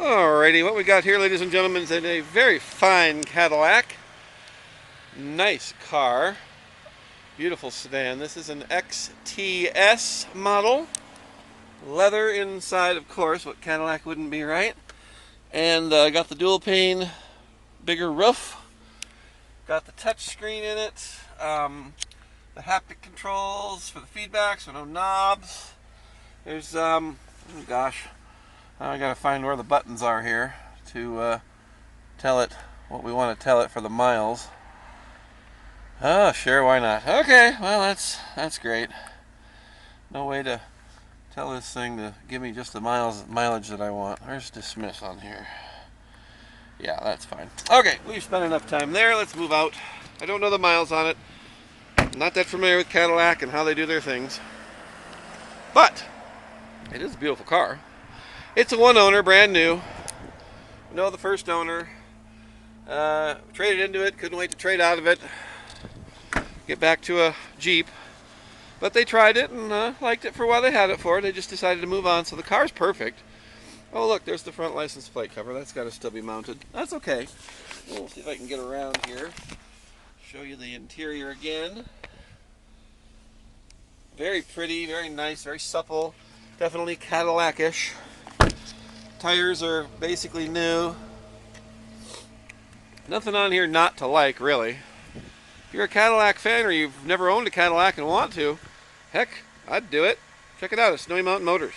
Alrighty, what we got here, ladies and gentlemen, is a very fine Cadillac. Nice car. Beautiful sedan. This is an XTS model. Leather inside, of course. What Cadillac wouldn't be, right? And got the dual pane, bigger roof. Got the touch screen in it. The haptic controls for the feedback, so no knobs. There's, oh gosh. I gotta find where the buttons are here to tell it what we want to tell it for the miles. Oh, sure, why not? Okay, well that's great. No way to tell this thing to give me just the mileage that I want. Where's dismiss on here? Yeah, that's fine. Okay, we've spent enough time there. Let's move out. I don't know the miles on it. I'm not that familiar with Cadillac and how they do their things. But it is a beautiful car. It's a one owner, brand new. No, the first owner. Traded into it, couldn't wait to trade out of it. Get back to a Jeep. But they tried it and liked it for what they had it for. They just decided to move on, so the car's perfect. Oh look, there's the front license plate cover. That's got to still be mounted. That's okay. We'll see if I can get around here. Show you the interior again. Very pretty, very nice, very supple. Definitely Cadillac-ish. Tires are basically new. Nothing on here not to like, really. If you're a Cadillac fan or you've never owned a Cadillac and want to, heck, I'd do it. Check it out at Snowy Mountain Motors.